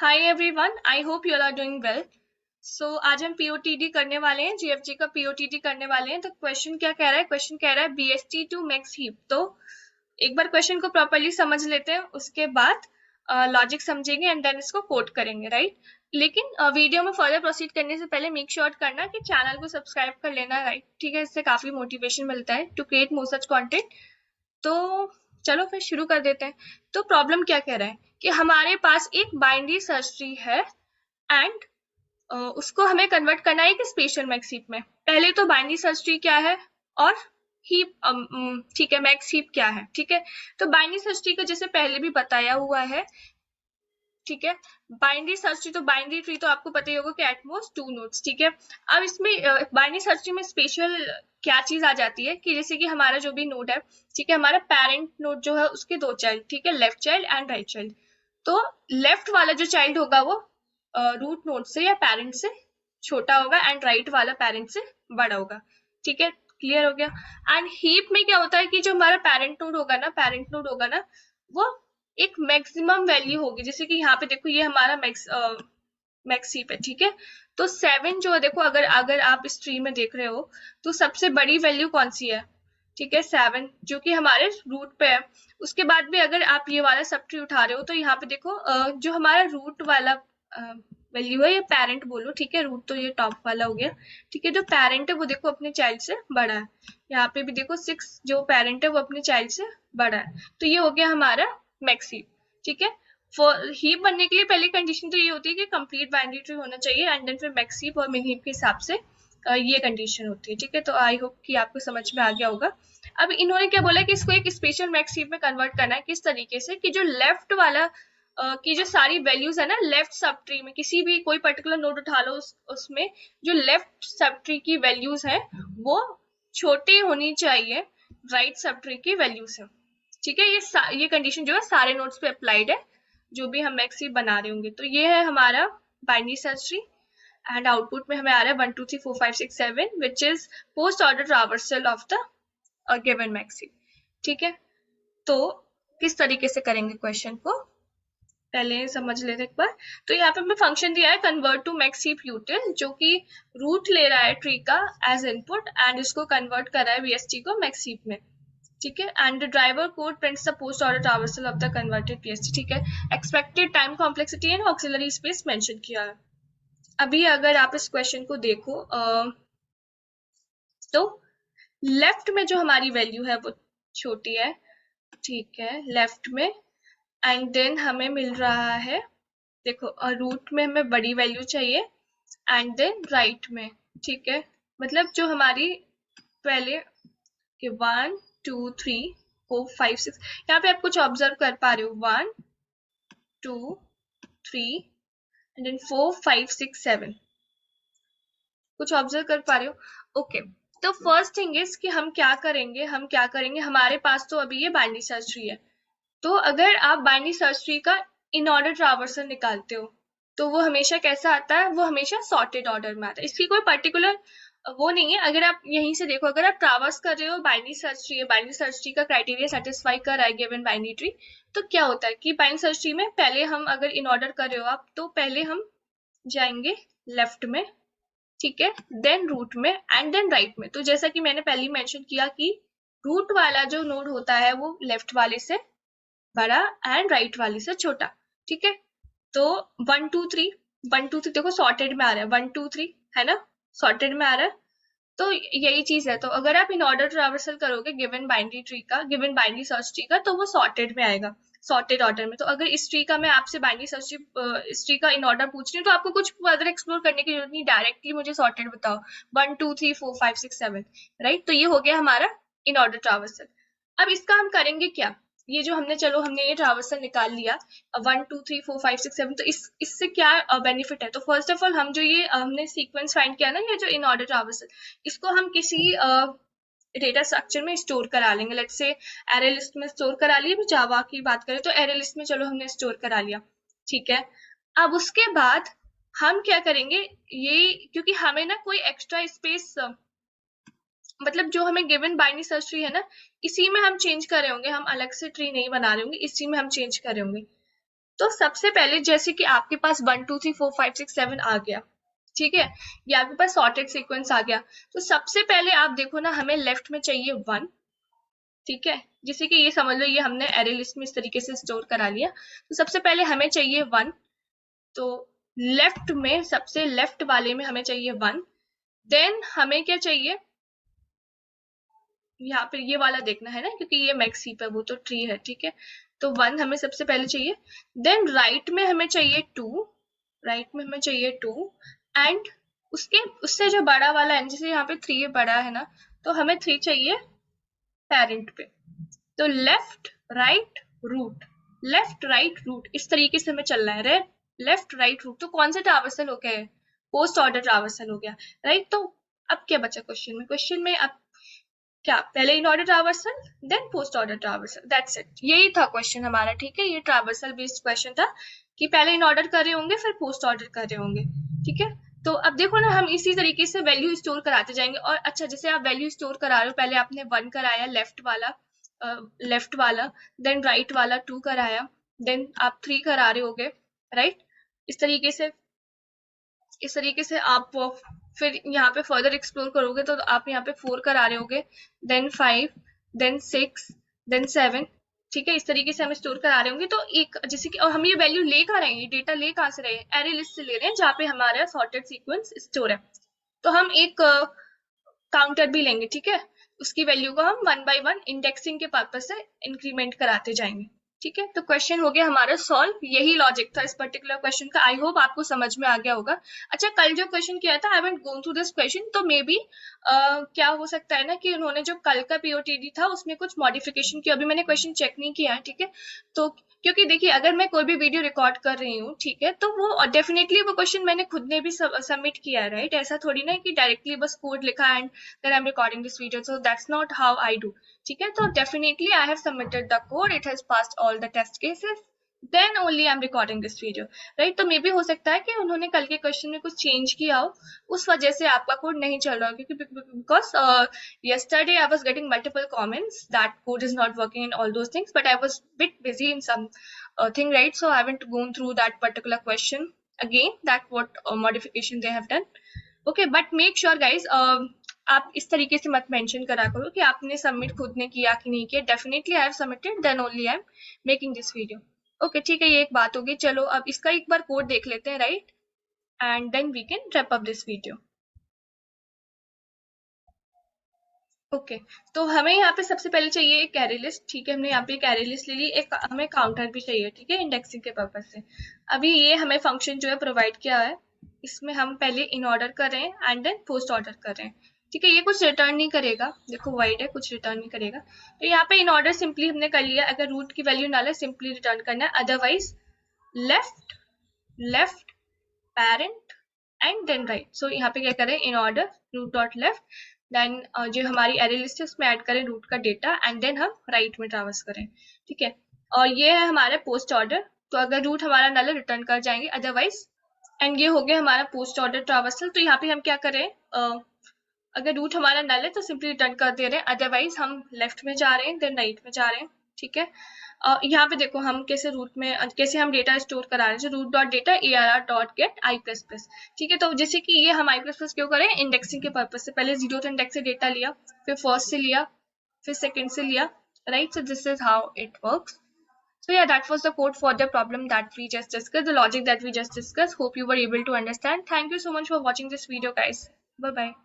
Hi everyone, I hope you are doing well. So आज हम पीओटीडी करने वाले हैं, जीएफजी का पीओटीडी करने वाले हैं। तो क्वेश्चन क्या कह रहा है? क्वेश्चन कह रहा है बीएसटी टू मैक्स हीप। तो एक बार क्वेश्चन को प्रॉपर्ली समझ लेते हैं, उसके बाद लॉजिक समझेंगे एंड देन इसको कोड करेंगे, राइट। लेकिन वीडियो में फर्दर प्रोसीड करने से पहले मेक श्योर करना कि चैनल को सब्सक्राइब कर लेना, राइट। ठीक है, इससे काफी मोटिवेशन मिलता है to create more such content. तो चलो फिर शुरू कर देते हैं। तो प्रॉब्लम क्या कह रहा है कि हमारे पास एक बाइनरी सर्च ट्री है एंड उसको हमें कन्वर्ट करना है एक स्पेशल मैक्स हीप में। पहले तो बाइनरी सर्च ट्री क्या है और हीप, ठीक है, मैक्स हीप क्या है। ठीक है, तो बाइनरी सर्च ट्री का जैसे पहले भी बताया हुआ है, ठीक है। बाइनरी सर्च ट्री, तो बाइनरी ट्री तो आपको पता ही होगा कि एटमोस्ट 2 नोड्स, ठीक है। अब इसमें बाइनरी सर्च ट्री में स्पेशल क्या चीज आ जाती है कि जैसे कि हमारा जो भी नोड है, ठीक है, हमारा पेरेंट नोड जो है उसके 2 चाइल्ड, ठीक है, left child and right child. तो लेफ्ट वाला जो चाइल्ड होगा वो रूट नोड से या पेरेंट से छोटा होगा एंड राइट वाला पेरेंट से बड़ा होगा। ठीक है, क्लियर हो गया। एंड हीप में क्या होता है कि जो हमारा पेरेंट नोड होगा ना, वो एक मैक्सिमम वैल्यू होगी। जैसे कि यहाँ पे देखो, ये हमारा मैक्स हीप है, ठीक है। तो 7 जो है, देखो अगर अगर आप इस ट्री में देख रहे हो तो सबसे बड़ी वैल्यू कौन सी है? ठीक है, 7, जो कि हमारे रूट पे है। उसके बाद भी अगर आप ये वाला सब ट्री उठा रहे हो तो यहाँ पे देखो जो हमारा रूट वाला वैल्यू है, ये पेरेंट बोलो, ठीक है, रूट तो ये टॉप वाला हो गया। ठीक है, जो पेरेंट है वो देखो अपने चाइल्ड से बड़ा है। यहाँ पे भी देखो 6 जो पेरेंट है वो अपने चाइल्ड से बड़ा है। तो ये हो गया हमारा मैक्स हीप। ठीक है, फॉर हीप बनने के लिए पहली कंडीशन तो ये होती है कि कंप्लीट बाइनरी ट्री होना चाहिए एंड देन फिर मैक्स हीप और मिन हीप के हिसाब से ये कंडीशन होती है। ठीक है, तो आई होप कि आपको समझ में आ गया होगा। अब इन्होंने क्या बोला कि इसको एक स्पेशल मैक्स हीप में कन्वर्ट करना है। किस तरीके से कि जो लेफ्ट वाला की जो सारी वैल्यूज है ना लेफ्ट सब ट्री में, किसी भी कोई पर्टिकुलर नोड उठा लो, उसमें जो लेफ्ट सब ट्री की वैल्यूज है वो छोटी होनी चाहिए राइट सब ट्री की वैल्यू से। ठीक है, ये कंडीशन जो है सारे नोड्स पे अप्लाइड है जो भी हम मैक्स हीप बना रहे होंगे। तो ये है हमारा binary search tree and output में हमें आ रहा है 1 2 3 4 5 6 7 which is post order traversal of the given max heap. ठीक है, तो किस तरीके से करेंगे क्वेश्चन को पहले समझ लेते एक बार। तो यहाँ पे हमें फंक्शन दिया है convert to max heap util, जो कि रूट ले रहा है ट्री का एज इनपुट एंड इसको कन्वर्ट कर रहा है बीएसटी को मैक्स हीप में। ठीक है, and the driver code prints the post order traversal of the converted BST. ठीक है, expected time complexity and auxiliary space mention किया है। अभी अगर आप इस क्वेश्चन को देखो तो लेफ्ट में जो हमारी वैल्यू है वो छोटी है, ठीक है, लेफ्ट में। एंड देन हमें मिल रहा है, देखो रूट में हमें बड़ी वैल्यू चाहिए एंड देन राइट में। ठीक है, मतलब जो हमारी पहले के 1 2 3 4 5 6, यहाँ पे आप कुछ ऑब्जर्व कर पा रहे हो, 1 2 3 एंड देन 4 5 6 7, कुछ ऑब्जर्व कर पा रहे हो? ओके, तो फर्स्ट थिंग इज कि हम क्या करेंगे, हमारे पास तो अभी ये बाइनरी सर्च ट्री है। तो अगर आप बाइनरी सर्च ट्री का इन ऑर्डर ट्रावर्सल निकालते हो तो वो हमेशा कैसा आता है? वो हमेशा सॉर्टेड ऑर्डर में आता है। इसकी कोई पर्टिकुलर वो नहीं है। अगर आप यहीं से देखो, अगर आप ट्रावर्स कर रहे हो बाइनरी सर्च ट्री है, बाइनरी सर्च ट्री का क्राइटेरिया सेटिस्फाई कर रहा है गिवन बाइनरी ट्री, तो क्या होता है कि बाइनरी सर्च ट्री में पहले हम अगर इन ऑर्डर कर रहे हो आप, तो पहले हम जाएंगे लेफ्ट में, ठीक है, देन रूट में एंड देन राइट में। तो जैसा कि मैंने पहले मेंशन किया कि रूट वाला जो नोड होता है वो लेफ्ट वाले से बड़ा एंड राइट वाली से छोटा। ठीक है, तो 1 2 3 1 2 3 देखो सॉर्टेड में आ रहा है, 1 2 3 है ना, सॉर्टेड में आ रहा है। तो यही चीज है। तो अगर आप इन ऑर्डर ट्रावर्सल करोगे गिवन बाइनरी ट्री का, गिवन बाइनरी सर्च ट्री का, तो वो सॉर्टेड में आएगा, सॉर्टेड ऑर्डर में। तो अगर इस ट्री का मैं आपसे बाइनरी सर्च ट्री, इस ट्री का इन ऑर्डर पूछ रही हूँ, तो आपको कुछ फर्दर एक्सप्लोर करने की जरूरत नहीं, डायरेक्टली मुझे सॉर्टेड बताओ 1 2 3 4 5 6 7, राइट। तो ये हो गया हमारा इन ऑर्डर ट्रावर्सल। अब इसका हम करेंगे क्या? ये जो हमने, चलो हमने ये ट्रावर्सल निकाल लिया 1 2 3 4 5 6 7, तो इससे क्या बेनिफिट है? तो फर्स्ट ऑफ ऑल हम जो ये हमने सीक्वेंस फाइंड किया ना, ये जो इन ऑर्डर ट्रावर्सल, इसको हम किसी डेटा स्ट्रक्चर में स्टोर करा लेंगे। लेट्स से एरे लिस्ट में स्टोर करा लिया। जावा की बात करें तो एरे लिस्ट में चलो हमने स्टोर करा लिया, ठीक है। अब उसके बाद हम क्या करेंगे, ये क्योंकि हमें ना कोई एक्स्ट्रा स्पेस, मतलब जो हमें गिवन बाइनरी सर्च ट्री है ना, इसी में हम चेंज कर रहे होंगे, हम अलग से ट्री नहीं बना रहे होंगे, इसी में हम चेंज कर रहे होंगे। तो सबसे पहले जैसे कि आपके पास 1 2 3 4 5 6 7 आ गया, ठीक है, ये आपके पास सॉर्टेड सीक्वेंस आ गया। तो सबसे पहले आप देखो ना, हमें लेफ्ट में चाहिए 1, ठीक है, जिसे कि ये समझ लो ये हमने एरे लिस्ट में इस तरीके से स्टोर करा लिया। तो सबसे पहले हमें चाहिए 1, तो लेफ्ट में सबसे लेफ्ट वाले में हमें चाहिए 1। देन हमें क्या चाहिए, यहाँ पे ये वाला देखना है ना, क्योंकि ये मैक्स हीप है, वो तो ट्री है, ठीक है। तो 1 हमें सबसे पहले चाहिए। देन राइट में हमें चाहिए 2, राइट में हमें चाहिए 2, एंड उसके उससे जो बड़ा वाला है, जैसे यहाँ पे 3 बड़ा है ना, तो हमें 3 चाहिए पेरेंट पे। तो left right root, left right root, इस तरीके से हमें चलना है। राइट लेफ्ट राइट रूट, तो कौन सा ट्रावर्सल हो गया है, पोस्ट ऑर्डर ट्रावर्सल हो गया, राइट। तो अब क्या बचा क्वेश्चन में, क्वेश्चन में अब क्या, पहले in order traversal then post order traversal, that's it, यही था क्वेश्चन हमारा, ठीक है। ये ट्रावर्सल बेस्ड क्वेश्चन था कि पहले इन ऑर्डर कर रहे होंगे फिर पोस्ट ऑर्डर कर रहे होंगे, ठीक है। तो अब देखो ना, हम इसी तरीके से वैल्यू स्टोर कराते जाएंगे। और अच्छा, जैसे आप वैल्यू स्टोर करा रहे हो, पहले आपने 1 कराया लेफ्ट वाला, देन राइट वाला 2 कराया, देन आप 3 करा रहे होगे, राइट। इस तरीके से आप फिर यहाँ पे फर्दर एक्सप्लोर करोगे तो आप यहाँ पे 4 करा रहे होगे, देन 5, देन 6, देन 7, ठीक है। इस तरीके से हम स्टोर करा रहे होंगे। तो एक जैसे कि, और हम ये वैल्यू ले कहाँ रहे हैं, ये डेटा ले कहाँ से रहे हैं, एरे लिस्ट से ले रहे हैं, जहाँ पे हमारा सॉर्टेड सीक्वेंस स्टोर है। तो हम एक काउंटर भी लेंगे, ठीक है, उसकी वैल्यू को हम 1 by 1 इंडेक्सिंग के पर्पज से इंक्रीमेंट कराते जाएंगे, ठीक है। तो क्वेश्चन हो गया हमारा सॉल्व, यही लॉजिक था इस पर्टिकुलर क्वेश्चन का। आई होप आपको समझ में आ गया होगा। अच्छा, कल जो क्वेश्चन किया था, I haven't gone through this question, तो मे बी क्या हो सकता है ना कि उन्होंने जो कल का पीओटीडी था उसमें कुछ मॉडिफिकेशन किया, अभी मैंने क्वेश्चन चेक नहीं किया है, ठीक है। तो क्योंकि देखिए, अगर मैं कोई भी वीडियो रिकॉर्ड कर रही हूँ, ठीक है, तो वो डेफिनेटली वो क्वेश्चन मैंने खुद ने भी सबमिट किया है, राइट। ऐसा थोड़ी ना कि डायरेक्टली बस कोड लिखा and then I am recording this video, so that's not how I do, ठीक है। तो definitely I have submitted the code, it has passed all the test cases, then only I am recording this video, right. तो मे भी हो सकता है कि उन्होंने कल के क्वेश्चन में कुछ चेंज किया हो, उस वजह से आपका कोड नहीं चल रहा हो, क्योंकि because yesterday I was getting multiple comments that code is not working and all those things, but I was bit busy in some thing, right, so I haven't gone through that particular question again, that what modification they have done, okay। but make sure guys, आप इस तरीके से मत mention करा करो कि आपने submit खुद ने किया कि नहीं किया। Definitely I have submitted, then only I am making this video, okay, ठीक है। ये एक बात होगी। चलो अब इसका एक बार कोड देख लेते हैं, right, and then we can wrap up this video, okay. तो हमें यहाँ पे सबसे पहले चाहिए एक कैरी लिस्ट, ठीक है, हमने यहाँ पे एक कैरी लिस्ट ले ली, एक हमें काउंटर भी चाहिए, ठीक है, इंडेक्सिंग के पर्पज से। अभी ये हमें फंक्शन जो है प्रोवाइड किया है, इसमें हम पहले इन ऑर्डर कर रहे हैं एंड देन पोस्ट ऑर्डर कर रहे हैं, ठीक है। ये कुछ रिटर्न नहीं करेगा, देखो वाइड है, कुछ रिटर्न नहीं करेगा। तो यहाँ पे इन ऑर्डर सिंपली हमने कर लिया, अगर रूट की वैल्यू नल है सिंपली रिटर्न करना है, otherwise left left parent and then right. So यहाँ पे क्या करें, in order root dot left, then जो हमारी एरे लिस्ट है उसमें ऐड करें रूट का डेटा एंड देन हम राइट में ट्रावर्स करें, ठीक है। और ये है हमारा पोस्ट ऑर्डर, तो अगर रूट हमारा नल है रिटर्न कर जाएंगे, अदरवाइज, एंड ये हो गया हमारा पोस्ट ऑर्डर ट्रावर्सल। तो यहाँ पे हम क्या करें, अगर रूट हमारा नल है तो सिंपली रिटर्न कर दे रहे हैं, अदरवाइज हम लेफ्ट में जा रहे हैं देन राइट में जा रहे हैं, ठीक है। यहाँ पे देखो हम कैसे रूट में कैसे हम डेटा स्टोर करा रहे हैं, root dot data ARR dot get I plus plus, ठीक है। तो जैसे कि ये हम आई प्लस प्लस क्यों करें, इंडेक्सिंग के पर्पज से, पहले 0th इंडेक्स से डेटा लिया, फिर फर्स्ट से लिया, फिर सेकंड से लिया, right. So this is how it works. So yeah, that was the code for the problem that we just discussed, the logic that we just discussed. Hope you were able to understand. Thank you so much for watching this video, guys. Bye bye.